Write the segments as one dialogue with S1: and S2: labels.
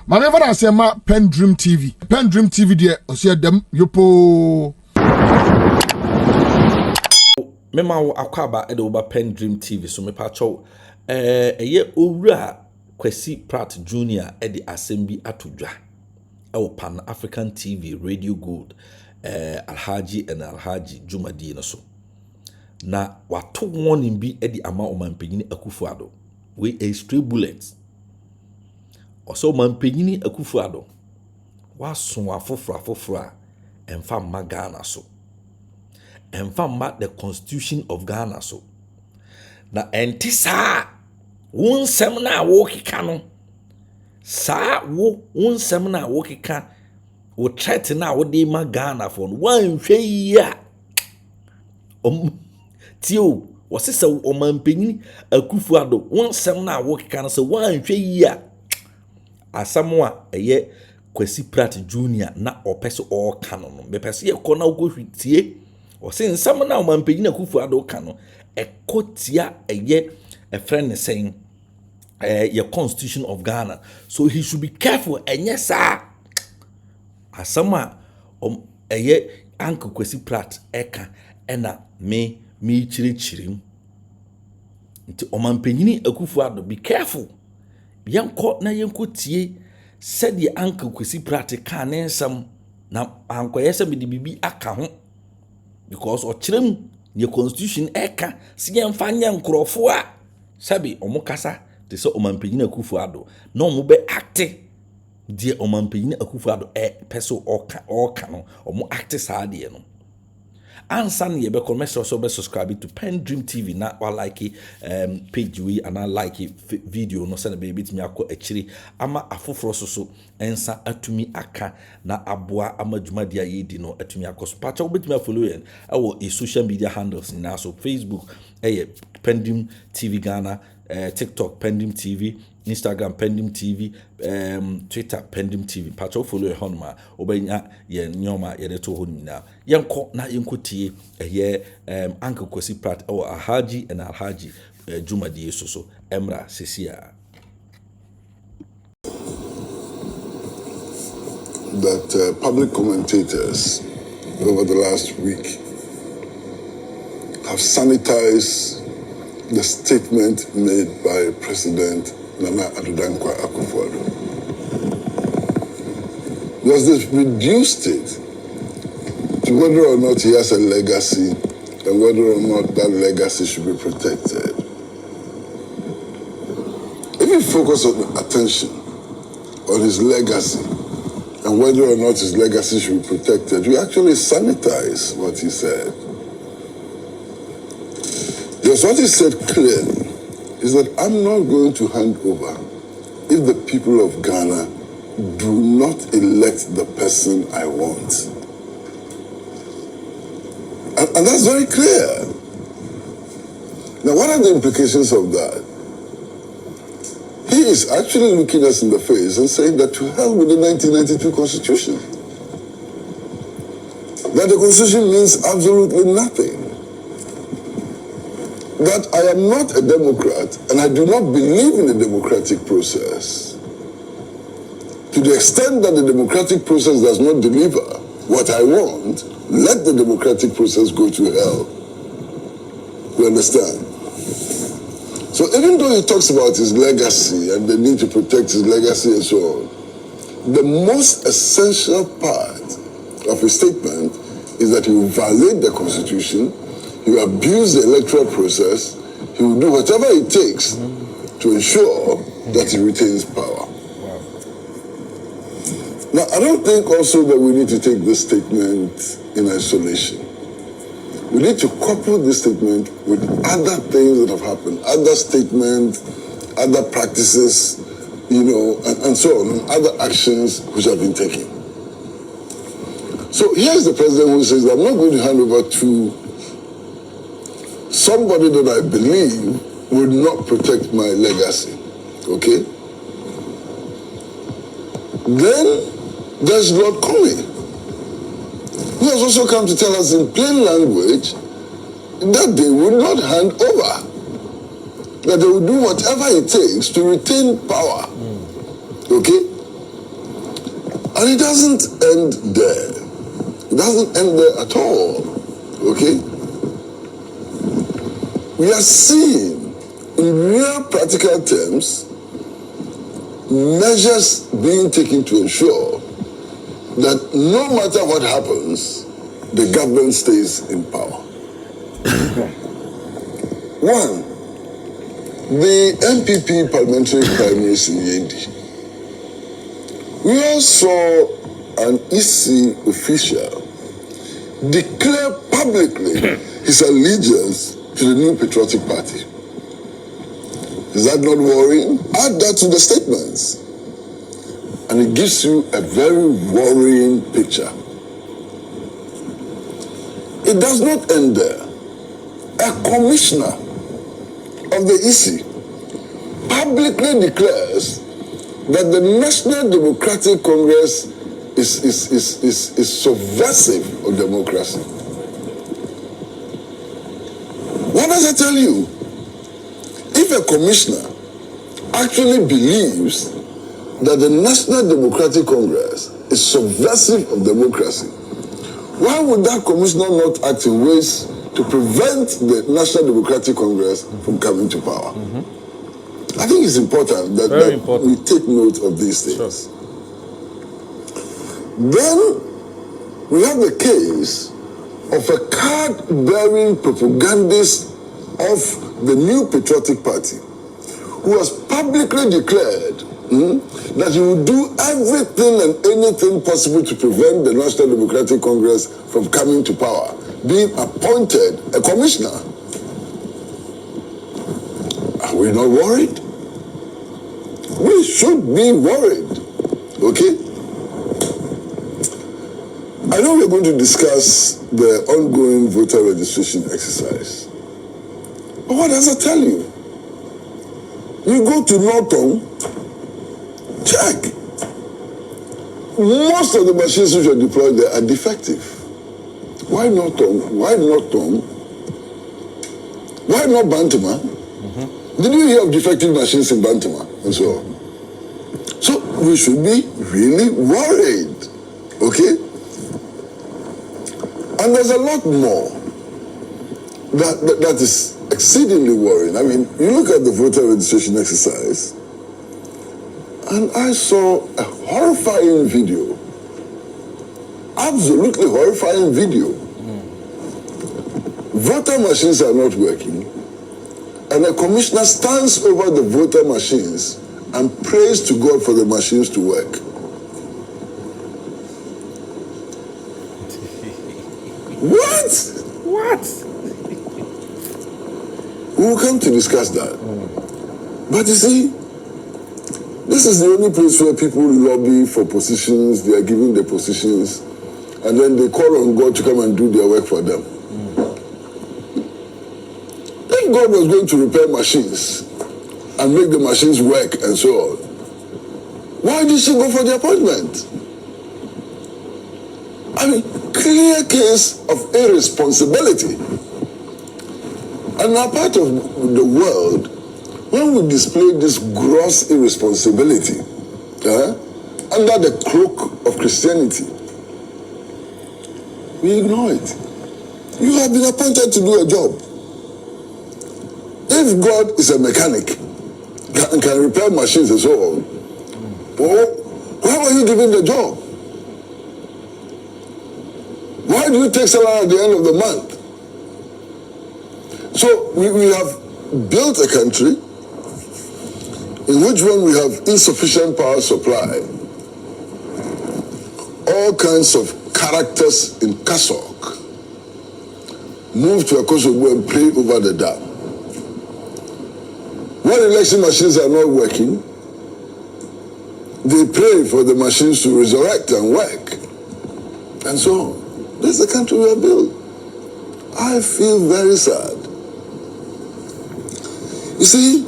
S1: My never I say ma PENDREAM TV. PENDREAM TV there. I see them yopo.
S2: Mema wo akwaba e de oba PENDREAM TV so me pa chow eye owura Kwasi Pratt Jr. e de assembi atodwa e Pan African TV Radio Gold Alhaji and Alhaji Jumadi no so na wato warning bi e de ama omanpanyini Akuffo Addo we a stray bullet also omanpanyini Akuffo Addo waso afofra emfa magana so and found the Constitution of Ghana so. Na enti sa won semna wo keka sa won semna wo keka wo threat na wo de ma Ghana for wan hwe ya tio wo sese o manpanyin Akuffo Addo won semna wo keka no so wan hwe ya asamwa eye Kwasi Pratt Jr. na opeso o kano no be pese ye kona wo hwitie o sin sam na omanpanyina Akuffo Addo ka no ekotia eye a friend saying your Constitution of Ghana, so he should be careful. And yes sir asama eye Uncle Kwasi Pratt eka ena me chirichirim nti omanpanyini Akuffo Addo be careful yanko na yanko tie said the Uncle Kwasi Pratt ka nensam na ankoyesa me de bibi aka ho because ochirem your Constitution eka si yemfa nya nkrofo a sabi omukasa te so omanpanyini Akuffo Addo no mo be acte die omanpanyini Akuffo Addo peso oka no omo acte sa de no ansa ne ye be commercial so be subscribe to PENDREAM TV na wa like page we and I like video no send be bitimi akọ akiri ama afoforo so ensa atumi aka na aboa ama dwumadi ayedi no atumi akọ so pacha bitimi follow yen awo social media handles na so Facebook PENDREAM TV Ghana, TikTok PENDREAM TV, Instagram PENDREAM TV, Twitter PENDREAM TV. Pacho follow your honma obenya ye nyoma ye de to ho nyina. Yenko na yenko tie Uncle Kwasi Pratt or Alhaji and Alhaji Jumadi so Emra Sesia.
S3: That public commentators over the last week have sanitized the statement made by President Nana Addo Akuffo Addo. Because they've reduced it to whether or not he has a legacy and whether or not that legacy should be protected. If you focus on attention on his legacy and whether or not his legacy should be protected, you actually sanitize what he said. Because what he said clearly is that I'm not going to hand over if the people of Ghana do not elect the person I want. And that's very clear. Now, what are the implications of that? He is actually looking us in the face and saying that to hell with the 1992 Constitution. That the Constitution means absolutely nothing. That I am not a Democrat and I do not believe in the democratic process. To the extent that the democratic process does not deliver what I want, let the democratic process go to hell. You understand? So even though he talks about his legacy and the need to protect his legacy and so on, the most essential part of his statement is that he will violate the Constitution, he will abuse the electoral process, he will do whatever it takes to ensure that he retains power. Now, I don't think also that we need to take this statement in isolation. We need to couple this statement with other things that have happened, other statements, other practices, and so on, and other actions which have been taken. So here's the president who says, I'm not going to hand over to somebody that I believe will not protect my legacy. Okay? Then there's Lord Comey, who has also come to tell us in plain language that they will not hand over, that they will do whatever it takes to retain power. Okay? And it doesn't end there. It doesn't end there at all. Okay? We are seeing, in real practical terms, measures being taken to ensure that no matter what happens, the government stays in power. One, the MPP parliamentary primaries in Yendi. We all saw an EC official declare publicly his allegiance to the New Patriotic Party. Is that not worrying? Add that to the statements, and it gives you a very worrying picture. It does not end there. A commissioner of the EC publicly declares that the National Democratic Congress is subversive of democracy. What does that tell you? If a commissioner actually believes that the National Democratic Congress is subversive of democracy, why would that commissioner not act in ways to prevent the National Democratic Congress from coming to power? I think it's important that we take note of these things. Sure. Then we have the case of a card-bearing propagandist of the New Patriotic Party who has publicly declared that he will do everything and anything possible to prevent the National Democratic Congress from coming to power, being appointed a commissioner. Are we not worried? We should be worried, okay? I know we're going to discuss the ongoing voter registration exercise. But what does it tell you? You go to Norton, check. Most of the machines which are deployed there are defective. Why Norton? Why Norton? Why not Bantama? Did you hear of defective machines in Bantama and so on? So we should be really worried, okay? And there's a lot more that is exceedingly worrying. I mean, you look at the voter registration exercise, and I saw a horrifying video, absolutely horrifying video. Voter machines are not working, and a commissioner stands over the voter machines and prays to God for the machines to work. What? We will come to discuss that. But you see, this is the only place where people lobby for positions, they are given their positions, and then they call on God to come and do their work for them. If God was going to repair machines and make the machines work and so on, why did she go for the appointment? I mean, clear case of irresponsibility. And now part of the world, when we display this gross irresponsibility under the cloak of Christianity, we ignore it. You have been appointed to do a job. If God is a mechanic, can repair machines and so on, well, why were you given the job? Why do you take salary at the end of the month? So we have built a country in which when we have insufficient power supply, all kinds of characters in Kasok move to Akuffo and pray over the dam. When election machines are not working, they pray for the machines to resurrect and work. And so on. This is the country we have built. I feel very sad. You see,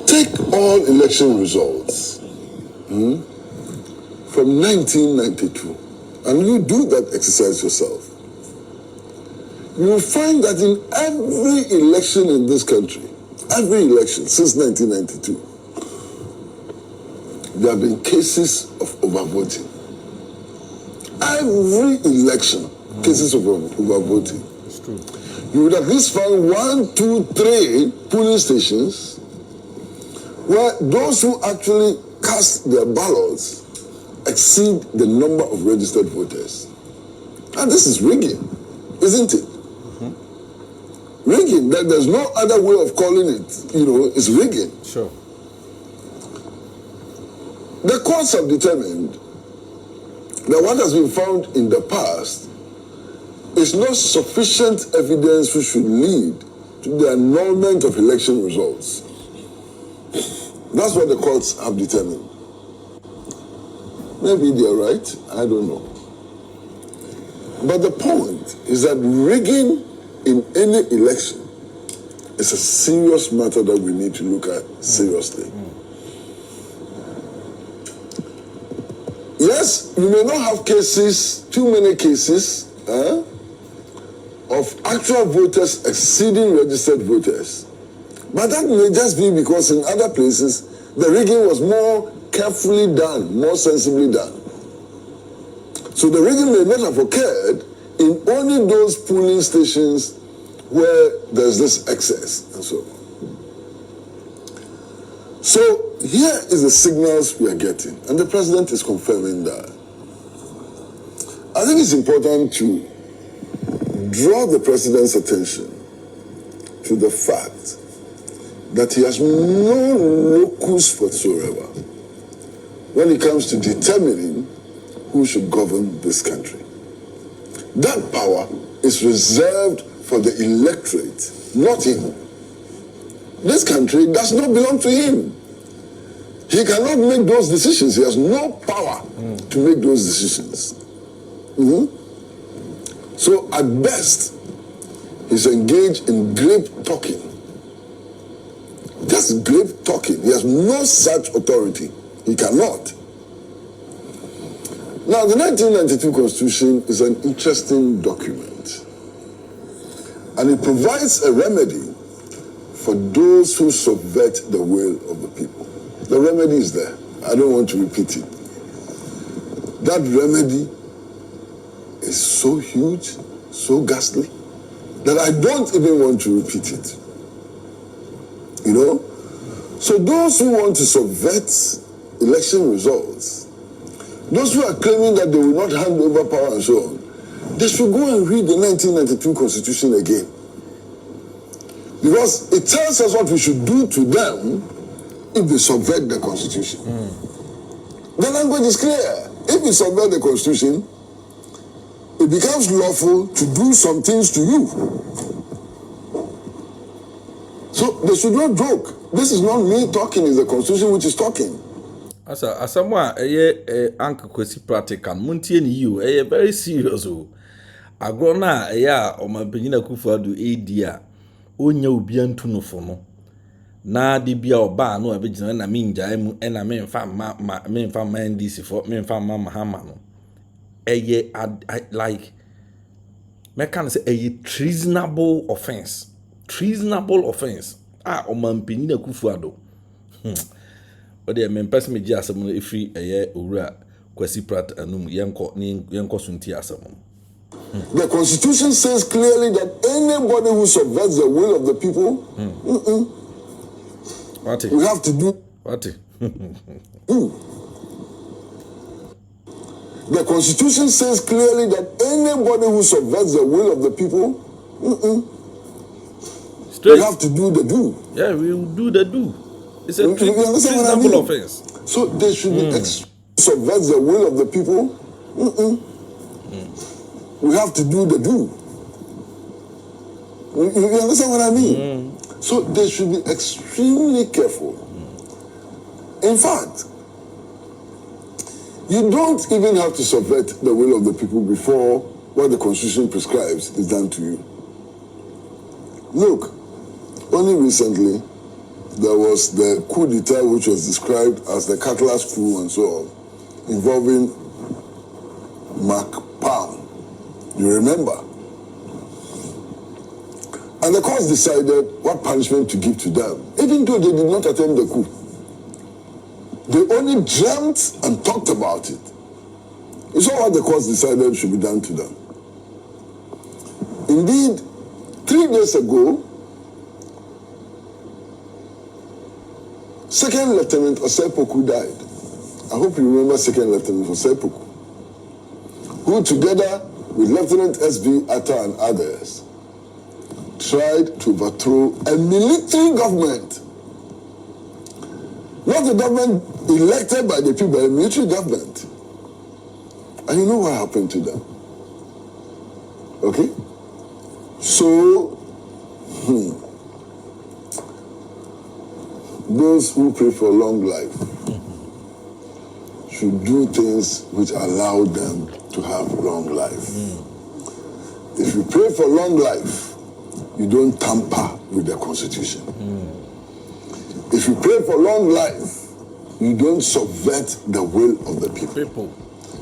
S3: take all election results from 1992, and you do that exercise yourself. You will find that in every election in this country, every election since 1992, there have been cases of overvoting. Every election, cases of overvoting.
S2: It's true.
S3: You would at least find 1, 2, 3 polling stations where those who actually cast their ballots exceed the number of registered voters. And this is rigging, isn't it? Rigging, that there's no other way of calling it, it's rigging.
S2: Sure.
S3: The courts have determined that what has been found in the past is not sufficient evidence which should lead to the annulment of election results. That's what the courts have determined. Maybe they're right, I don't know. But the point is that rigging in any election is a serious matter that we need to look at seriously. Yes, we may not have cases, too many cases, of actual voters exceeding registered voters. But that may just be because in other places, the rigging was more carefully done, more sensibly done. So the rigging may not have occurred in only those polling stations where there's this excess and so on. So here is the signals we are getting, and the president is confirming that. I think it's important to draw the president's attention to the fact that he has no locus whatsoever when it comes to determining who should govern this country. That power is reserved for the electorate, not him. This country does not belong to him. He cannot make those decisions. He has no power to make those decisions. So at best, he's engaged in grape talking. Just grape talking. He has no such authority. He cannot. Now, the 1992 Constitution is an interesting document, and it provides a remedy for those who subvert the will of the people. The remedy is there. I don't want to repeat it. That remedy is so huge, so ghastly, that I don't even want to repeat it. So those who want to subvert election results, those who are claiming that they will not hand over power and so on, they should go and read the 1992 Constitution again. Because it tells us what we should do to them if they subvert the Constitution. The language is clear. If you subvert the Constitution, it becomes lawful to do some things to you. So they should not joke. This is not me talking, it's the Constitution which is talking.
S2: As someone Uncle Kwasi Pratt can muntie ni you very serious agrona omabanyina Akuffo Addo edia onya obi antu no fo no na de bia oba no abegina na minja mu na memfa mandisi for memfa mahama no like me can say treasonable offense omampanyina Akuffo Addo Ode men person me asem no efri owura Kwasi Pratt anum yenko sunti asem.
S3: The Constitution says clearly that anybody who subverts the will of the people, we have to do. The Constitution says clearly that anybody who subverts the will of the people, we have to do the do.
S2: Yeah, we will do the do. It's a treasonable offense.
S3: So they should be subvert the will of the people. We have to do the do. You understand what I mean? So they should be extremely careful. In fact, you don't even have to subvert the will of the people before what the Constitution prescribes is done to you. Look, only recently, there was the coup d'etat which was described as the Catalyst coup and so on, involving Mark Palm. You remember? And the courts decided what punishment to give to them, even though they did not attempt the coup. They only dreamt and talked about it. You saw what the courts decided should be done to them. Indeed, 3 days ago, Second Lieutenant Osepoku died. I hope you remember Second Lieutenant Osepoku, who together with Lieutenant S.B. Atta and others tried to overthrow a military government. Not a government elected by the people, but a military government. And you know what happened to them? Okay? So, those who pray for long life should do things which allow them to have long life. If you pray for long life, you don't tamper with the Constitution. If you pray for long life, you don't subvert the will of the people.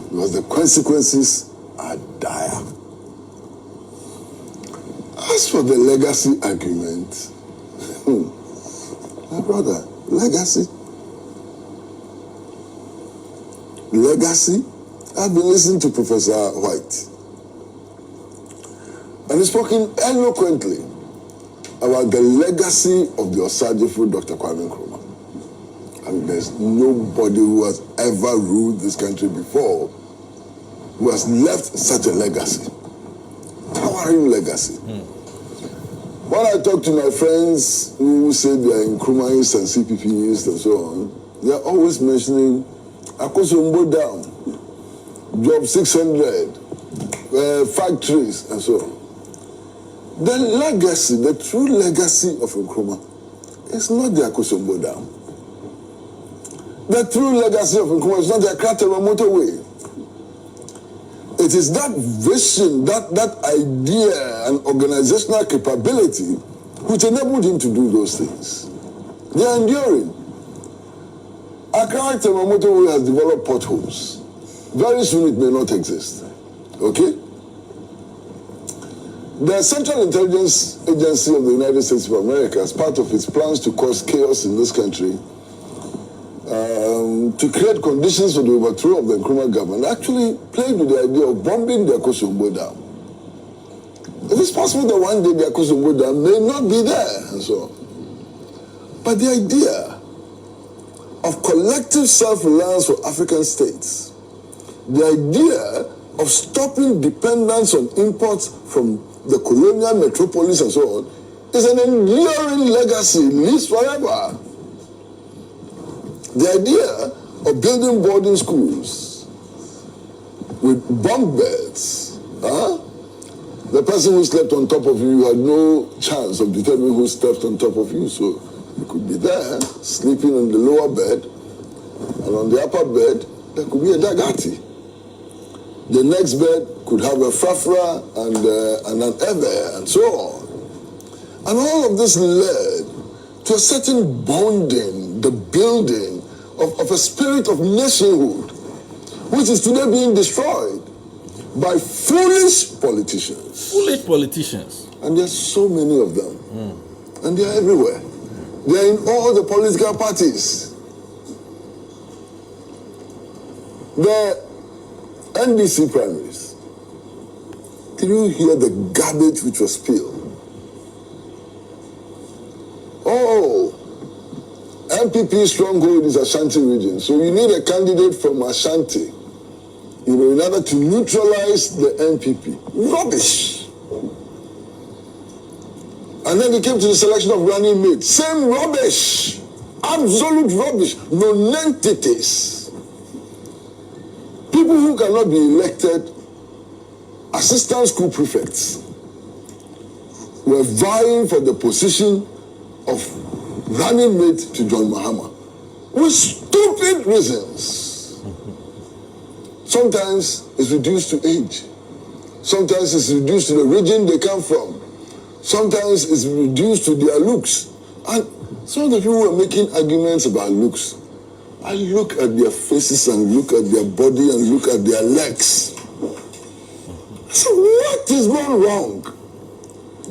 S3: Because the consequences are dire. As for the legacy argument, my brother, legacy? Legacy? I've been listening to Professor White. And he's spoken eloquently about the legacy of the Osajifo Dr. Kwame Nkrumah. I mean, there's nobody who has ever ruled this country before who has left such a legacy. Towering legacy. When I talk to my friends who say they are Nkrumahs and CPPs and so on, they are always mentioning Akosombo Dam, Job 600, factories and so on. The legacy, the true legacy of Nkrumah is not the Akosombo Dam. The true legacy of Nkrumah is not the Cathedral motorway. It is that vision, that idea and organizational capability which enabled him to do those things. They are enduring. Accra motorway has developed potholes. Very soon it may not exist. Okay? The Central Intelligence Agency of the United States of America, as part of its plans to cause chaos in this country, to create conditions for the overthrow of the Nkrumah government, actually played with the idea of bombing the Akosombo Dam. It is possible that one day the Akosombo Dam may not be there, and so on. But the idea of collective self-reliance for African states, the idea of stopping dependence on imports from the colonial metropolis and so on, is an enduring legacy, lives forever. The idea of building boarding schools with bunk beds, the person who slept on top of you had no chance of determining who slept on top of you, so you could be there, sleeping on the lower bed, and on the upper bed, there could be a dagati. The next bed could have a frafra and an ebe, and so on. And all of this led to a certain bonding, the building of a spirit of nationhood, which is today being destroyed by foolish politicians.
S2: Foolish politicians.
S3: And there's so many of them. And they're everywhere. They're in all the political parties. The NDC primaries. Did you hear the garbage which was spilled? Oh, MPP stronghold is Ashanti region. So you need a candidate from Ashanti, in order to neutralize the MPP. Rubbish. And then they came to the selection of running mate. Same rubbish. Absolute rubbish. Non-entities. People who cannot be elected, assistant school prefects, were vying for the position of running mate to John Mahama with stupid reasons. Sometimes it's reduced to age. Sometimes it's reduced to the region they come from. Sometimes it's reduced to their looks. And some of the people who are making arguments about looks, I look at their faces and look at their body and look at their legs. So what is going wrong?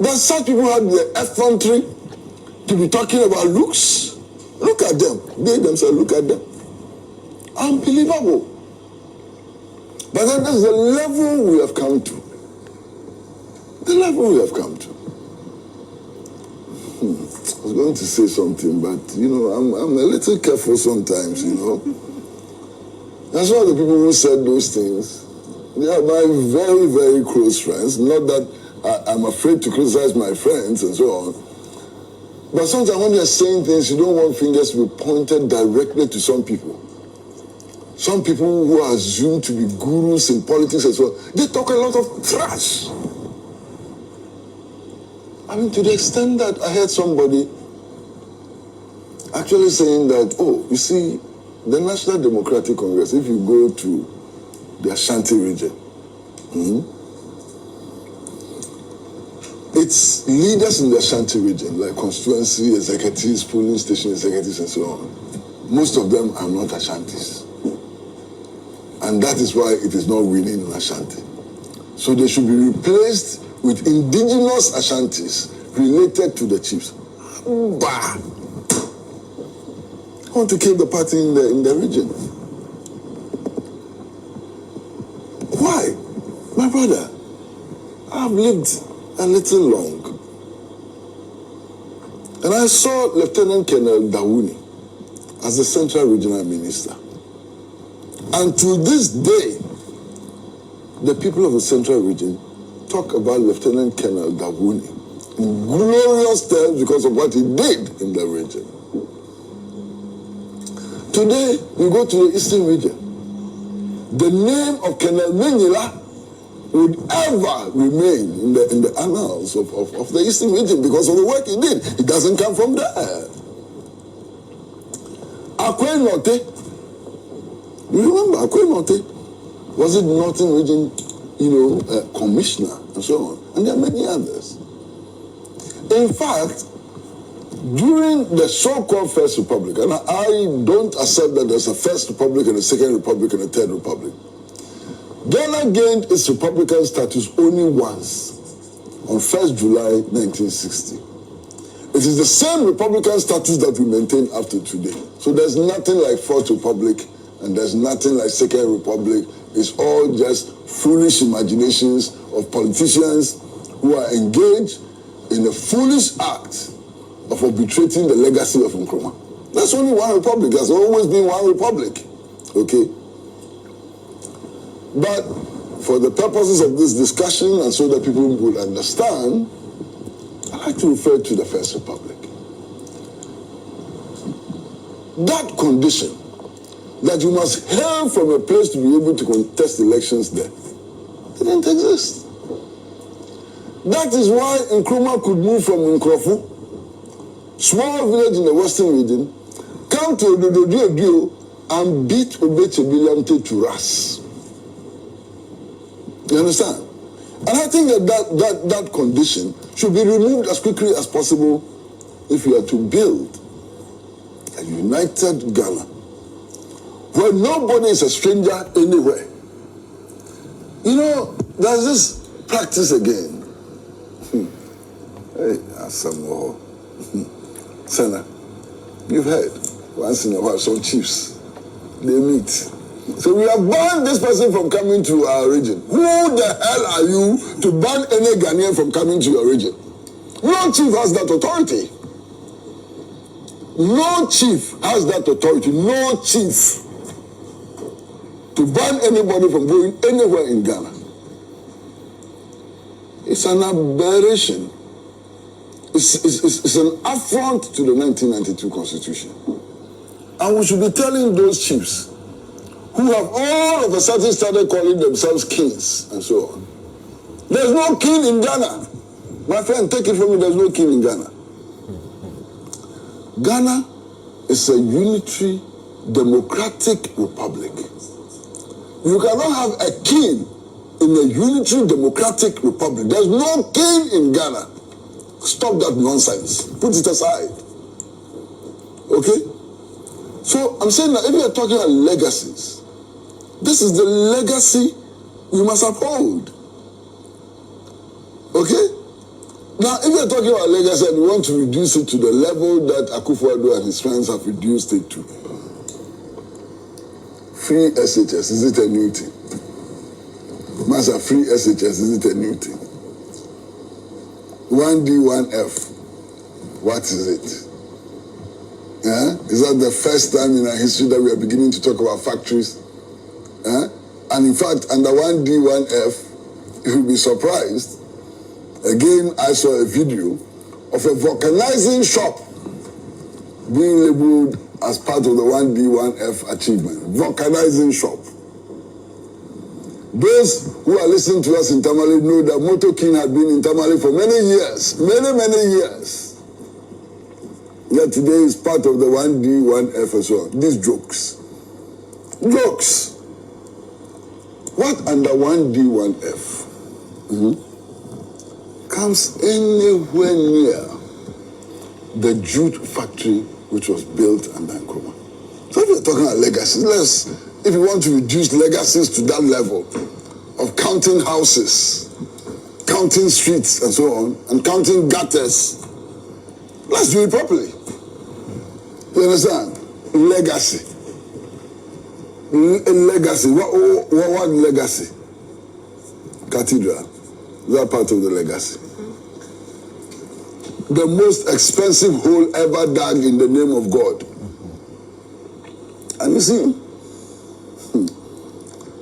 S3: Does such people have the effrontery to be talking about looks? Look at them. They themselves, look at them. Unbelievable. But then that's the level we have come to. The level we have come to. I was going to say something, but I'm a little careful sometimes, That's why the people who said those things, they are my very, very close friends. Not that I'm afraid to criticize my friends and so on. But sometimes when you're saying things, you don't want fingers to be pointed directly to some people. Some people who are assumed to be gurus in politics as well, they talk a lot of trash. I mean, to the extent that I heard somebody actually saying that, you see, the National Democratic Congress, if you go to the Ashanti region, its leaders in the Ashanti region, like constituency executives, polling station executives, and so on, most of them are not Ashantis. And that is why it is not winning in Ashanti. So they should be replaced with indigenous Ashantis related to the chiefs. Bah! I want to kill the party in the region. Why? My brother, I've lived a little long. And I saw Lieutenant Colonel Dawuni as the Central Regional Minister. And to this day, the people of the Central Region talk about Lieutenant Colonel Dawuni in glorious terms because of what he did in the region. Today, you go to the Eastern Region. The name of Colonel Menila would ever remain in the annals of the Eastern Region because of the work he did. It doesn't come from there. Akwe Norte, you remember Akwe Norte? Was it Northern Region, commissioner and so on? And there are many others. In fact, during the so-called First Republic, and I don't accept that there's a First Republic and a Second Republic and a Third Republic, Ghana gained its republican status only once, on 1st July 1960. It is the same republican status that we maintain after today. So there's nothing like Fourth Republic and there's nothing like Second Republic. It's all just foolish imaginations of politicians who are engaged in a foolish act of arbitrating the legacy of Nkrumah. There's only one republic. There's always been one republic. Okay? But for the purposes of this discussion and so that people will understand, I like to refer to the First Republic. That condition that you must hail from a place to be able to contest elections there didn't exist. That is why Nkrumah could move from Nkrofo, small village in the Western region, come to Odododio and beat Obechebilamte to Ras. You understand? And I think that condition should be removed as quickly as possible if we are to build a united Ghana where nobody is a stranger anywhere. There's this practice again. Hey, Asamoah. Sana, you've heard once in a while some chiefs, they meet. So we have banned this person from coming to our region. Who the hell are you to ban any Ghanaian from coming to your region? No chief has that authority. No chief has that authority. No chief to ban anybody from going anywhere in Ghana. It's an aberration. It's an affront to the 1992 Constitution. And we should be telling those chiefs who have all of a sudden started calling themselves kings and so on. There's no king in Ghana. My friend, take it from me, there's no king in Ghana. Ghana is a unitary democratic republic. You cannot have a king in a unitary democratic republic. There's no king in Ghana. Stop that nonsense. Put it aside. Okay? So I'm saying that if you're talking about legacies, this is the legacy we must uphold. Okay? Now, if you're talking about legacy and you want to reduce it to the level that Akuffo Addo and his friends have reduced it to, free SHS, is it a new thing? Master, free SHS, is it a new thing? 1D, 1F, what is it? Is that the first time in our history that we are beginning to talk about factories? And in fact, under 1D, 1F, you'll be surprised. Again, I saw a video of a vulcanizing shop being labeled as part of the 1D, 1F achievement. Vulcanizing shop. Those who are listening to us in Tamale know that Moto King had been in Tamale for many years. Many years. Yet today is part of the 1D, 1F as well. These jokes. Jokes. What under 1D, 1F comes anywhere near the jute factory which was built under Nkrumah? So if you're talking about legacies, if you want to reduce legacies to that level of counting houses, counting streets and so on, and counting gutters, let's do it properly. You understand? Legacy. Legacy. What legacy? Cathedral. That part of the legacy. The most expensive hole ever dug in the name of God. And you see,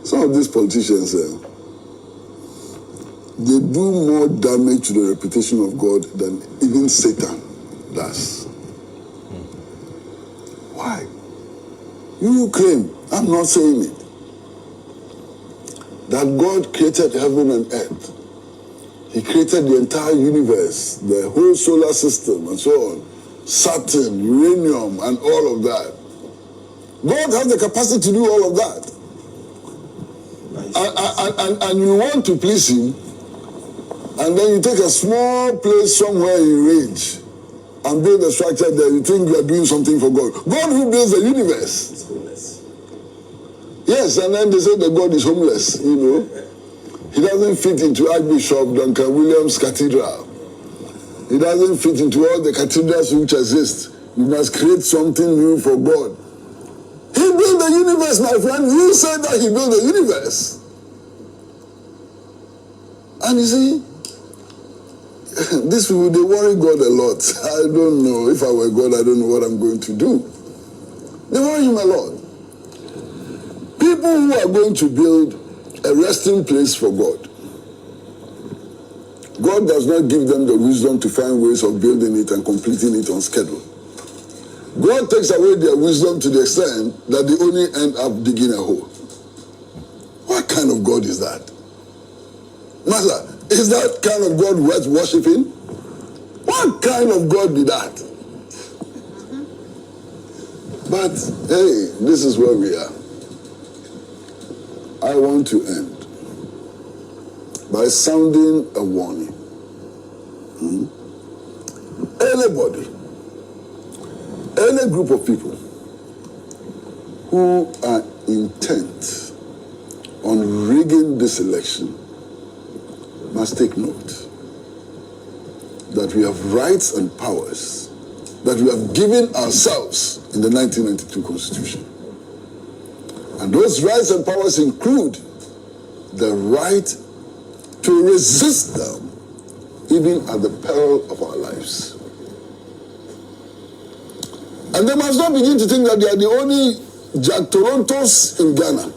S3: some of these politicians, they do more damage to the reputation of God than even Satan does. Why? You claim, I'm not saying it, that God created heaven and earth. He created the entire universe, the whole solar system and so on, Saturn, uranium and all of that. God has the capacity to do all of that. And you want to please him, and then you take a small place somewhere in range and build a structure there, you think you are doing something for God. God who builds the universe. It's homeless. Yes, and then they say that God is homeless, you know. He doesn't fit into Archbishop Duncan Williams' Cathedral. He doesn't fit into all the cathedrals which exist. You must create something new for God. He built the universe, my friend. You said that he built the universe. And you see, these people, they worry God a lot. I don't know. If I were God, I don't know what I'm going to do. They worry him a lot. People who are going to build a resting place for God, God does not give them the wisdom to find ways of building it and completing it on schedule. God takes away their wisdom to the extent that they only end up digging a hole. What kind of God is that? Master, is that kind of God worth worshipping? What kind of God be that? But hey, this is where we are. I want to end by sounding a warning. Anybody, any group of people who are intent on rigging this election must take note that we have rights and powers that we have given ourselves in the 1992 Constitution. And those rights and powers include the right to resist them even at the peril of our lives. And they must not begin to think that they are the only Jack Torontos in Ghana.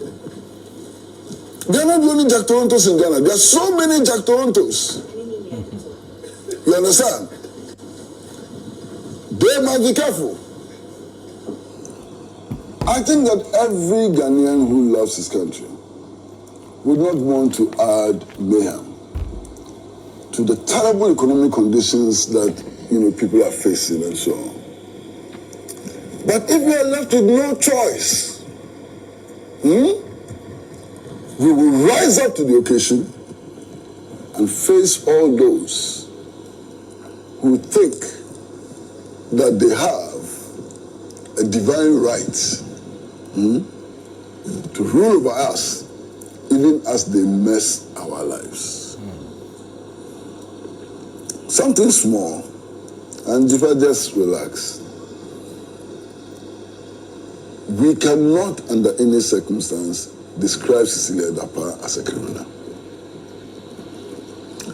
S3: They are not the only Jack Torontos in Ghana. There are so many Jack Torontos. You understand? They must be careful. I think that every Ghanaian who loves his country would not want to add mayhem to the terrible economic conditions that people are facing and so on. But if we are left with no choice, we will rise up to the occasion and face all those who think that they have a divine right to rule over us, even as they mess our lives. Something small, and if I just relax. We cannot, under any circumstance, describe Cecilia Dapa as a criminal.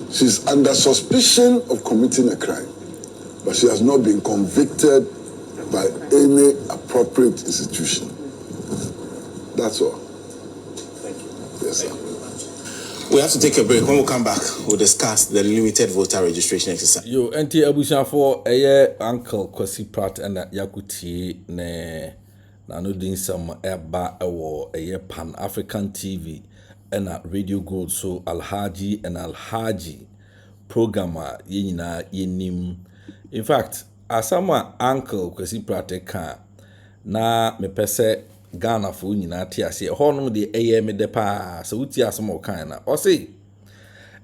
S3: She's under suspicion of committing a crime, but she has not been convicted by any appropriate institution. That's all.
S4: Thank you.
S3: Yes, sir.
S4: We have to take a break. When we come back, we'll discuss the limited voter registration exercise.
S2: Yo, NT Abuja for Uncle Kwasi Pratt and Yakuti ne na no din some eba ewo Pan African TV and Radio Gold so Alhaji and Alhaji programmer yina yenim. In fact, asama Uncle Kwasi Pratt ka na me pese Ghana for nyina ti ase hono de me de pa so uti asama kan na o say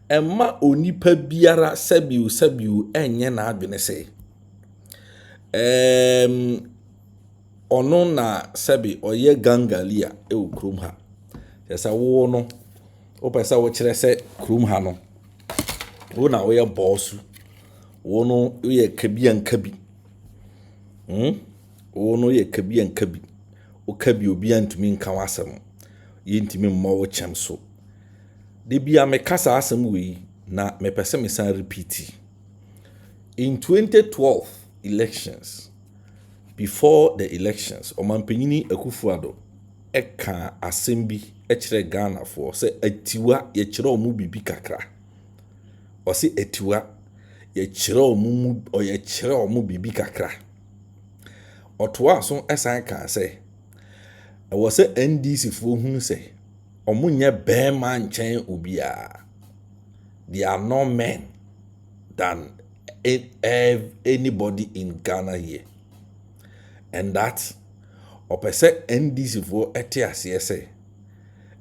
S2: emma onipa biara sabiu enye na adwene se ono na sabi oye gangalia e okrum ha yesa wo no o pesa wo kire se krum ha no wo na oye boss wo no oye kabian kabi wo no ye kabian kabi o kabi obi antumi nka wasem yentimi mmo wo chem so de bia me kasa asem we na me pese me san repeat in 2012 elections. Before the elections Omampanyini Akuffo Addo eka asem bi ekire Ghana for se atiwa ye kire omu bibi kakra o se atiwa ye kire omu o ye kire omu bibi kakra otoa so esan ka se e wo se NDC fo hu se omunye bema nchen obia. They are no men than anybody in Ghana here. And that opese NDC for etiase se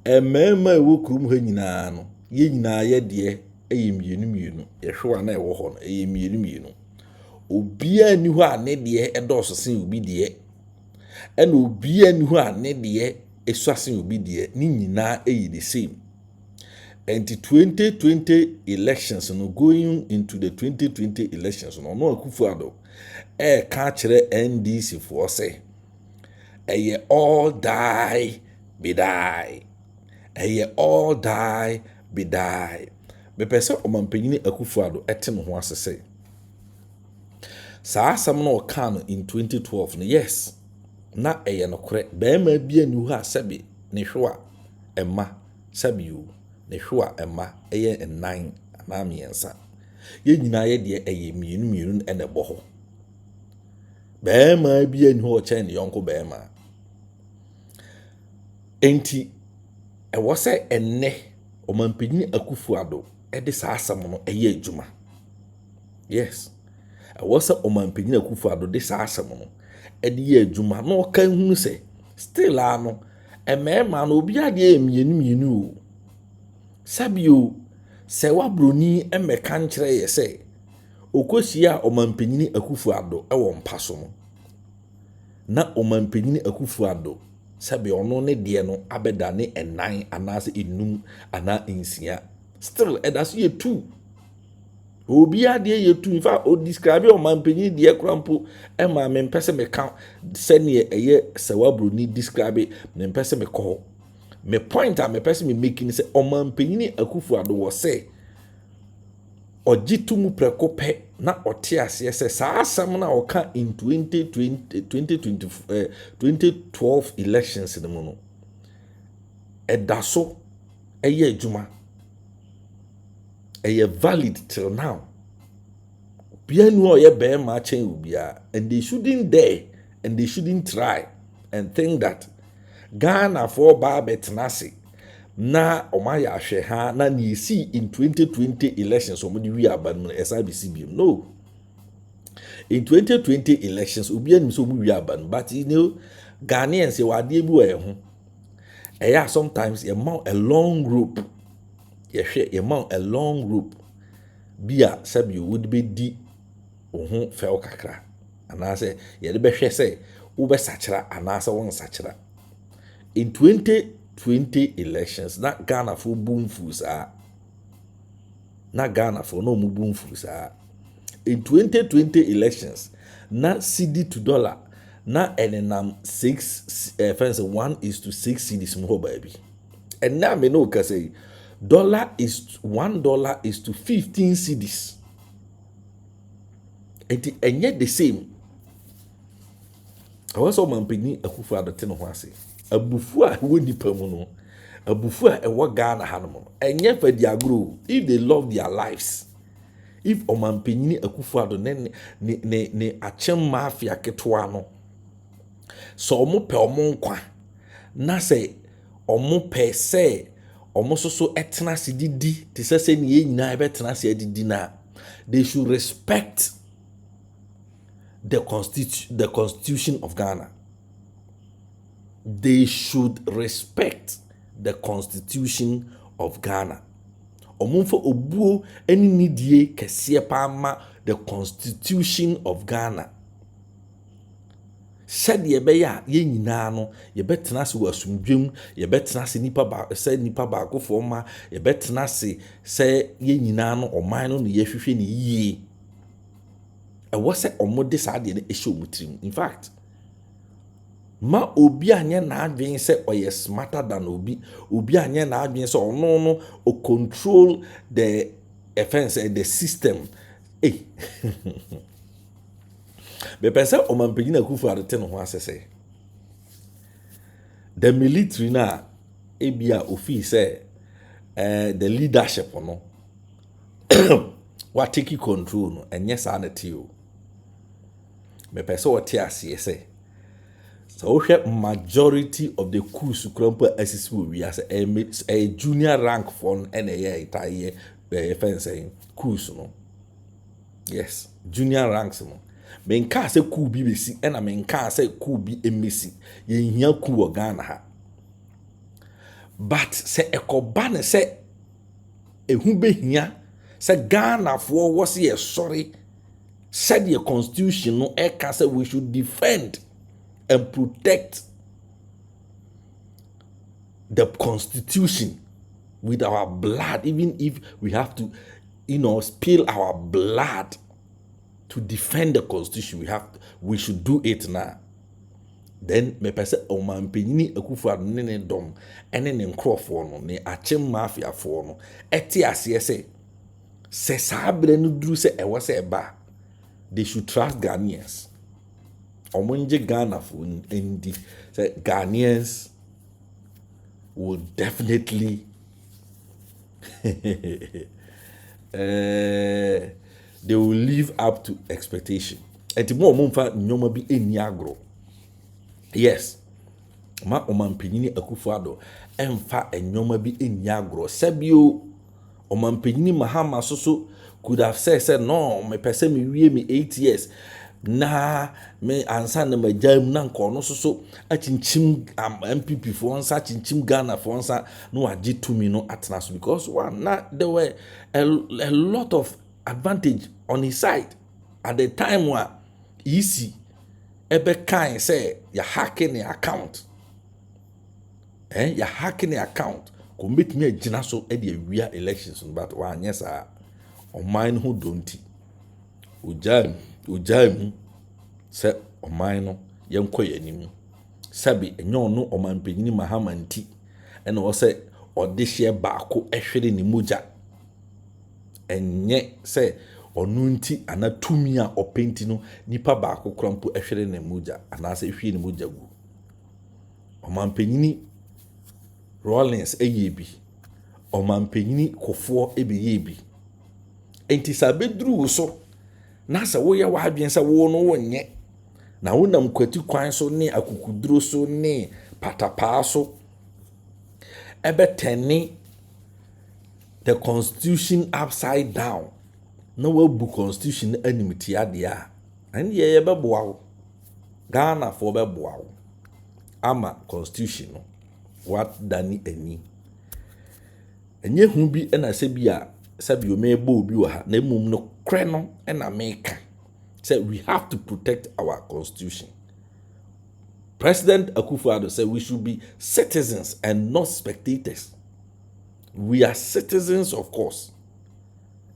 S2: emema ewo krum ha nyina no ye nyina ye de mienu ye hwa na ewo ho no mienu obia ni ho ane de edoso sen obi de and obia ni ho ane de esuasen obi de ni nyina the same. And the 2020 elections no going into the 2020 elections no Akuffo Addo ka kire NDC for say all die be die all die be die me pese Omampanyini Akuffo Addo ete no ho asese sa asam no ka no in 2012 no yes na no kore be ma bia ni ho asabe ne hwa emma sabe o ne hwa emma enan na miensa ye nyina ye de mienu ene bo ho be ma bia ni ho che ne yonko be ma enti e wo se enne Omampanyini Akuffo Addo e de sa asam no adwuma. Yes, e wo se Omampanyini Akuffo Addo de sa asam no e de adwuma no ka hu se still ano e mema no obi ade mienu sabio se wabroni emeka nkire ye se okosia Omampanyini Akuffo Addo e wo mpaso no na Omampanyini Akuffo Addo sabi ono ne de no abeda ne enan anase enum ana ensia still edaso ye two obi ade ye two in fact o describe Omampanyini de krampo e ma me mpese me ka se ne eye se wabroni describe me mpese me ko me point am me person me making say Omampanyini Akuffo Addo wo say ogitumu prekope na ote ase say sa asam na oka in 2012 elections no no edaso eye adwuma eye valid till now bia nu oye be ma chen obia and they shouldn't dare and they shouldn't try and think that Ghana for Babet Nasi na omaya ahwe ha na ni see in 2020 elections omudi wi aban SABC bim no in 2020 elections obi anim so mu wi aban but you know Ghanaians say wade bi wa ho sometimes you mount a long rope you mount a long rope bia sabi would be di ohun fel kakra anase ye de be hwe say wo be sachira anase won sachira. In 2020 elections, na Ghana for boom fusa. Na Ghana for no mu boom fusa. In 2020 elections, na CD to dollar, na enenam 6 friends 1:6 cedis mo baby. And now me know ka say $1 is to 15 cedis. And yet the same. I was on my penny Akuffo Addo ten ho ase. Abufu a wo nipa mu no. Abufu a ewo Ghana hanom. And yet for their grow if they love their lives. If Omanpenyi Akuffo Addo ne achem mafia ketwa no. So omo pe omo nkwa. Na say omo pe say omo so etena se didi te se ne ye nyina e betena se didi na. They should respect the constitution of Ghana. They should respect the constitution of Ghana. Omunfo obuo eni nidie kese pa ma the constitution of Ghana. Said ye be ya ye nyina no ye betena se wasumdwem ye betena se nipa ba ko forma ye betena se ye nyina no oman no ye hwehwe ne yie. Was a omode sa de e show mutrim. In fact, ma obi anye na adwen se oye smarter than obi anye na adwen se ono o control the offense and the system. Eh. Be pese Omanpenyi Akuffo Addo ten ho asese. The military na ebia ofi say the leadership no what take control no enye sa na ti o. Me pese what ase say. So majority of the coups krampo assist we as a junior rank for and a fencing coups no. Yes, junior ranks no. Men ka say coup bi besi and I men ka say coup bi emesi. Ye hia coup o Ghana ha. But say ekoba ne say ehu behia say Ghana for was here sorry said the constitution no eka say we should defend and protect the constitution with our blood, even if we have to, spill our blood to defend the constitution. We should do it now. Then me pese Omanpenyi Akuffo Addo ne dom ene ne nkrofo no ne achem mafia fo no eti ase se sabre no duru se ewo se eba. They should trust Ghanaians. Omonje Ghana for Indi. Say Ghanaians will definitely they will live up to expectation. And more mumfa nyoma bi eni agro. Yes. Ma Omanpenyi Akuffo Addo emfa enyoma bi eni agro. Sebio Omanpenyi Mahama so could have said no, me person me wie me 8 years. Na me ansa na majam na nko no so achinchim MPP for onsa achinchim Ghana for onsa no agi to me no atena so because one na there were a lot of advantage on his side at the time where easy ebe kan say ya hacking the account ya hacking the account ko make me agina so e the wia elections but one yes oman who don't ujam se oman no yenko yanim sabi enyo no Omanpenyi Mahama nti ene wo se odehye baako ehwere ni moja enye se onu nti anatumi a openti no nipa baako krampo ehwere ni moja anase ehwe ni moja gu Omanpenyi Rollins eyebi Omanpenyi Kofoɔ ebeyebi enti sabedru so na sa wo ye wa adwen sa wo no wonye na wonam kwati kwan so ne akukuduro so ne patapaa so ebeteni the constitution upside down no we bu constitution animiti ade a and ye beboa wo Ghana for beboa wo ama constitution no what dani ani enye hu bi na se bi a sabi o me bo obi wa ha na mum no kre no na make say we have to protect our constitution. President Akuffo Addo said we should be citizens and not spectators. We are citizens, of course,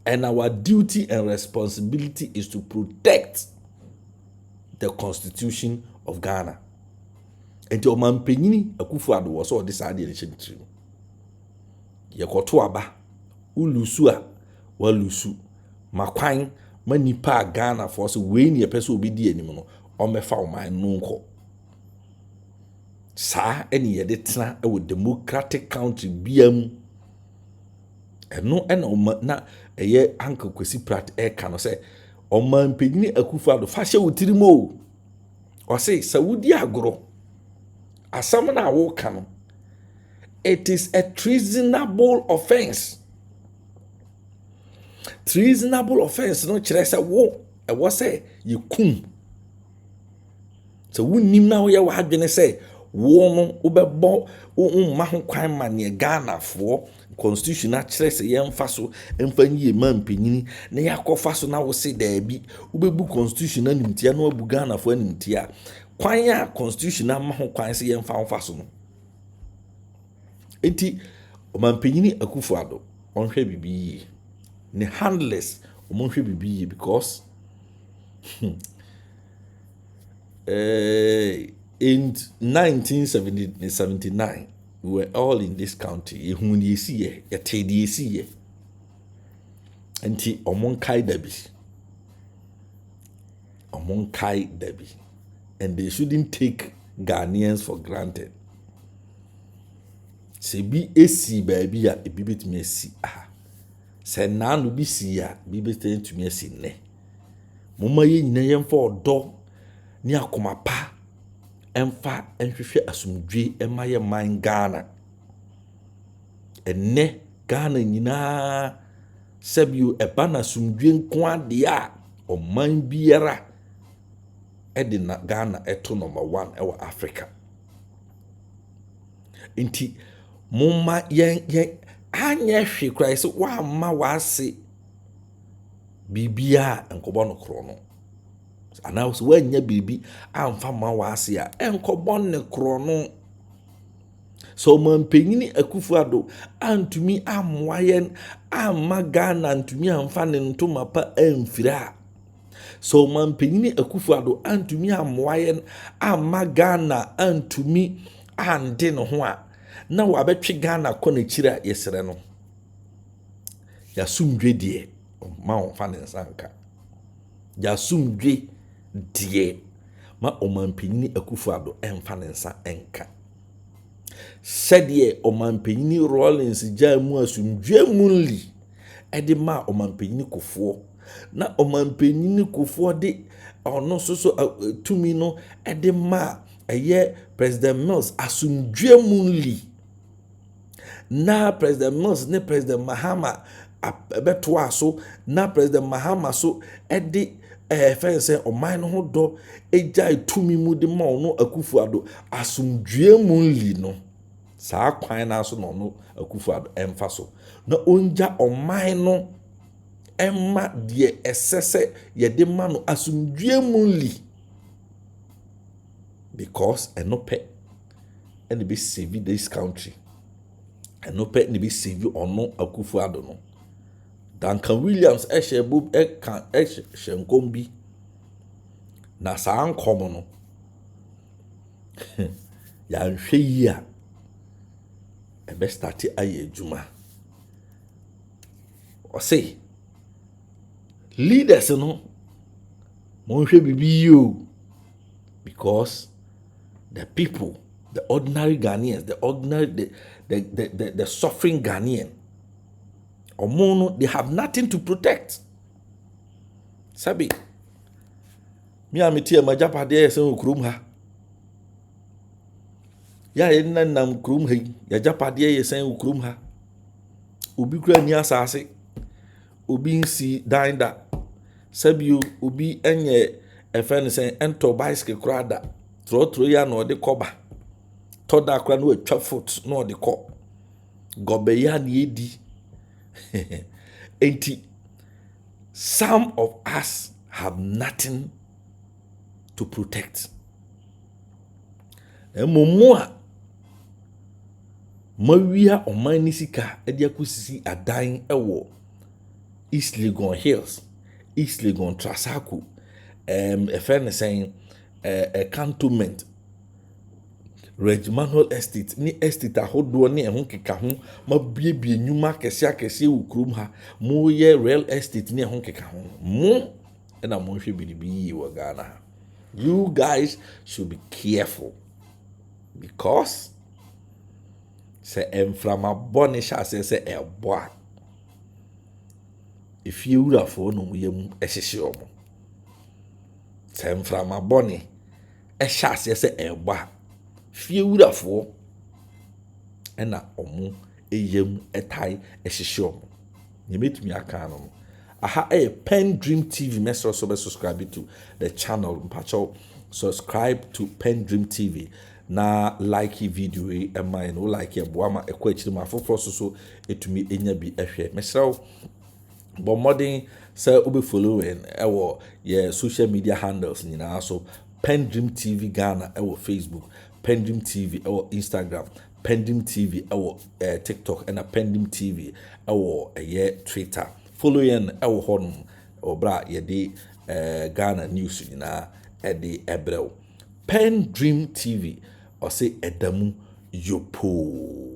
S2: and our duty and responsibility is to protect the constitution of Ghana. Enti Omanpenyini Akuffo Addo was all this idea in Chimtrim. Yekoto aba, ulusu a, walusu. Makwan, manipa Ghana for us, when ye person be di anymore, or me fa my nunko. Sa, any editna, with democratic country, BM. And no, and na, a ye Uncle Kwasi Pratt, can say, Omanpenyini Akuffo Addo, fashion with Tirimo. Or say, Saudi agro. As someone I walk on, it is a treasonable offense. Treasonable offense, no chiresa wo. I was say, you kum. So we nim now ya wa hadwene say, wo no ubebo ma ho kwan ma ne Ghana for constitution na chiresa yemfa so emfa nyi Omanpenyini na yakofa so na wo say da bi ubebu constitution na nimtia na abu Ghana for nimtia. Kwan ya constitution na ma ho kwan se yemfa ho fa so no. Enti Omanpenyini Akuffo Addo onhwe bibi ne handless omonhwe bibi because in 1979 we were all in this country. Ehun yesi ye, yetedi yesi ye. Enti omonkai dabi. And they shouldn't take Ghanaians for granted. Se bi esi baby a ebi betumi esi se nanu bi si a bi betumi esi ne. Moma ye nyina yemfa odo ni akoma pa emfa enhwehwe asumdwe ema ye man Ghana. Enne Ghana nyina sebio eba na asumdwe nko ade a oman biara edina Ghana eto number 1 ewa Africa. Inti mumma yen anya hwe krai se wa ma wase bibia enkobo no kro no. Ana so wanya bibi amfa ma wase a enkobo ne kro no. So Omanpenyini Akuffo Addo antumi amwayen amma Ghana antumi amfa ne ntoma pa amfira. So Omanpenyini Akuffo Addo antumi amwayen amma Ghana antumi ande no ho a na wabetwe Ghana kɔ na kira yesere no. Ya sumdwe die ma onfa ne nsanka. Ya sumdwe die ma Omanpenyini Akuffo Addo emfa ne nsa enka. Sedie Omanpenyini Rawlings jamu asumdwe munli ede ma Omanpenyini Kufuor na Omanpenyini Kufuor de ono so tumi no ede ma eye President Mills asumdwe munli na President Mills ne President Mahama beto aso na President Mahama so ede fense oman no ho do ejai tumi mu de ma ono Akuffo Addo asumdwe munli no. Saa kwan na so no Akuffo Addo emfa so na onja oman no emma de esese ye de ma no asumdwe munli because enope and be save this country enope and be save ono Akuffo Addo no. Duncan Williams Eshebub kan Shenkombi na saa nkomo no ya nhwe yi a ebe start aye juma. O say leaders no monhwe bibi yo because the people, the ordinary Ghanaians, the suffering Ghanaian, omono, they have nothing to protect. Sabi, mi amiti e majapade yesen ukrum ha. Ya yenna nam krum ha, ya japade yesen ukrum ha. Ubi kura ni asase, ubi nsi dainda. Sabi ubi enye efen sen ento bicycle krada. Tro ya no de koba. Toda kra no atwa foot no de ko. Gobe ya ni edi. Enti some of us have nothing to protect. Emomua mawia omani sika edi akusisi adan ewo East Legon Hills, East Legon Trasaku, efene saying a cantonment Regimental estate ni estate ahodoɔ ne ɛho keka ho ma biebie nnwuma akɛse wɔ kurom ha mo yɛ real estate ne ɛho keka ho mo ɛna mo hwɛ biribi yie wɔ Ghana ha. You guys should be careful because sɛ mframa bɔ ne hyɛ ase sɛ ɛbɔ a efie wurafoɔ no mo yɛ mu ɛhyehyɛ ɔmo. Sɛ mframa bɔ ne ɛhyɛ ase sɛ ɛbɔ a fie wurafoɔ ɛna ɔmo ɛyam ɛtai ɛhyehyɛ ɔmo. Nyɛmɛtumi aka no. Aha PENDREAM TV. Make sure to subscribe to the channel. Mpacho subscribe to PENDREAM TV. Na like video e mine no like e boama e kwa chiri ma foforo so etumi enya bi ehwe. Make sure but modern say obe following ewo ye social media handles nyina so PENDREAM TV Ghana ewo Facebook, PENDREAM TV ewo Instagram, PENDREAM TV ewo TikTok and PENDREAM TV ewo Twitter. Following ewo honum obra yede Ghana news nyina ede ebrel. PENDREAM TV or say edamu yopo.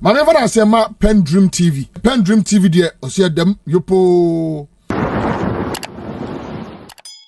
S1: Maneva na sema PENDREAM TV. PENDREAM TV there or say edamu yopo.